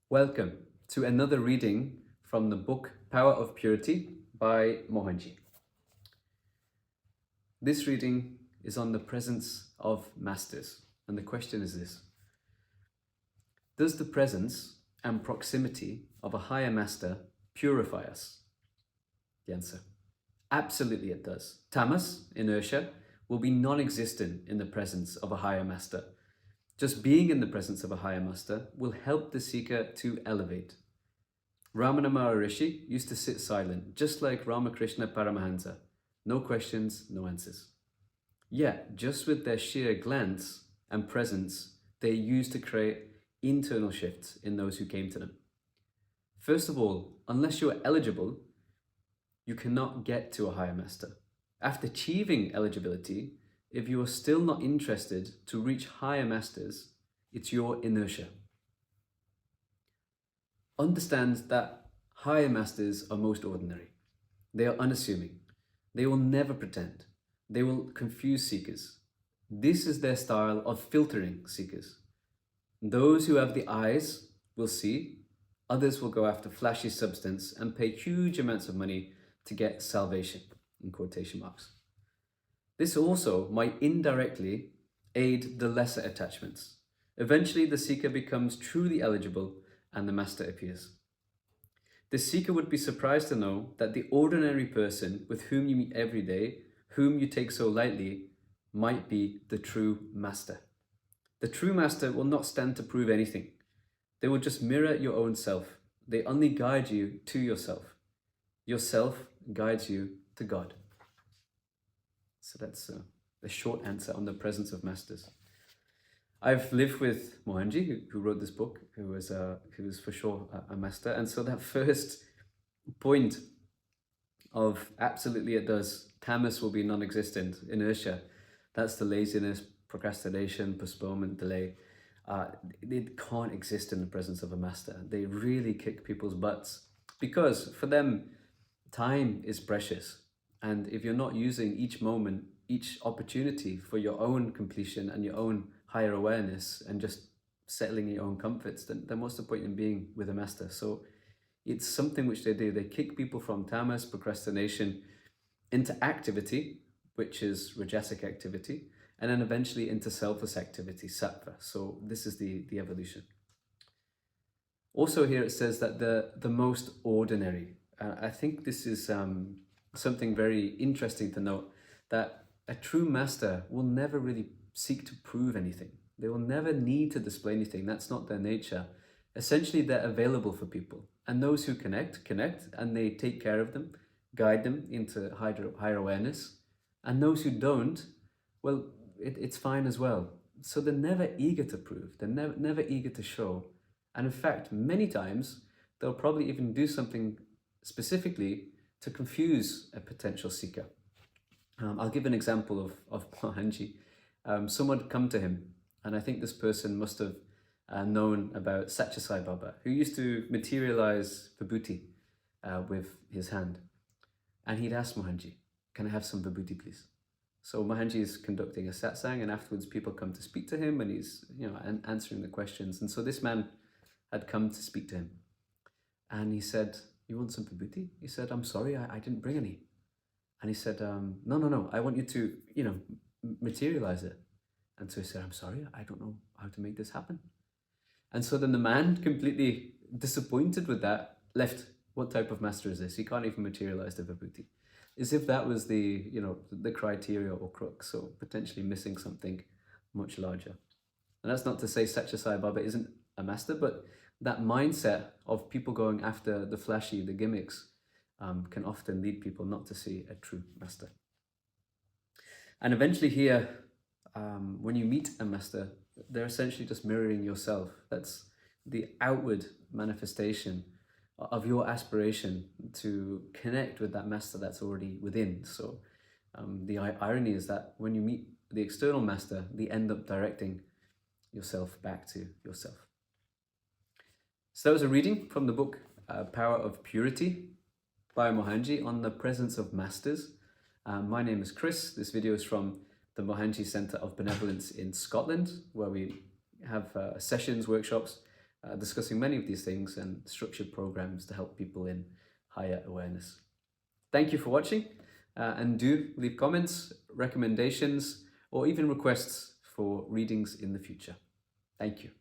Welcome to another reading from the book Power of Purity by Mohanji. This reading is on the presence of masters, and the question is this: does the presence and proximity of a higher master purify us? The answer: absolutely it does. Tamas, inertia, will be non-existent in the presence of a higher master. Just being in the presence of a higher master will help the seeker to elevate. Ramana Maharishi used to sit silent, just like Ramakrishna Paramahansa. No questions, no answers. Yet, just with their sheer glance and presence, they used to create internal shifts in those who came to them. First of all, unless you're eligible, you cannot get to a higher master. After achieving eligibility, if you are still not interested to reach higher masters, it's your inertia. Understand that higher masters are most ordinary. They are unassuming. They will never pretend. They will confuse seekers. This is their style of filtering seekers. Those who have the eyes will see, others will go after flashy substance and pay huge amounts of money to get salvation, in quotation marks. This also might indirectly aid the lesser attachments. Eventually, the seeker becomes truly eligible and the master appears. The seeker would be surprised to know that the ordinary person with whom you meet every day, whom you take so lightly, might be the true master. The true master will not stand to prove anything. They will just mirror your own self. They only guide you to yourself. Yourself guides you to God. So that's a short answer on the presence of masters. I've lived with Mohanji, who wrote this book, who was for sure a master. And so that first point of absolutely it does, tamas will be non-existent, inertia, that's the laziness, procrastination, postponement, delay. It can't exist in the presence of a master. They really kick people's butts because for them, time is precious. And if you're not using each moment, each opportunity for your own completion and your own higher awareness and just settling in your own comforts, then what's the point in being with a master? So it's something which they do. They kick people from tamas, procrastination, into activity, which is rajasic activity, and then eventually into selfless activity, sattva. So this is the evolution. Also here it says that the most ordinary. I think this is something very interesting to note, that a true master will never really seek to prove anything. They will never need to display anything. That's not their nature. Essentially, they're available for people. And those who connect, and they take care of them, guide them into higher awareness. And those who don't, well, it's fine as well. So they're never eager to prove. They're never eager to show. And in fact, many times, they'll probably even do something specifically to confuse a potential seeker. I'll give an example of Mohanji. Someone had come to him, and I think this person must have known about Satya Sai Baba, who used to materialize vibhuti with his hand. And he'd asked Mohanji, "Can I have some vibhuti, please?" So Mohanji is conducting a satsang, and afterwards people come to speak to him, and he's answering the questions. And so this man had come to speak to him, and he said, "You want some vibhuti?" He said, "I'm sorry, I didn't bring any." And he said, no, I want you to, materialize it. And so he said, "I'm sorry, I don't know how to make this happen." And so then the man, completely disappointed with that, left. What type of master is this? He can't even materialize the vibhuti. As if that was the criteria or crux, so potentially missing something much larger. And that's not to say Satya Sai Baba isn't a master, but that mindset of people going after the flashy, the gimmicks, can often lead people not to see a true master. And eventually here, when you meet a master, they're essentially just mirroring yourself. That's the outward manifestation of your aspiration to connect with that master that's already within. So the irony is that when you meet the external master, they end up directing yourself back to yourself. So that was a reading from the book Power of Purity by Mohanji on the presence of masters. My name is Chris. This video is from the Mohanji Centre of Benevolence in Scotland, where we have sessions, workshops discussing many of these things and structured programs to help people in higher awareness. Thank you for watching, and do leave comments, recommendations, or even requests for readings in the future. Thank you.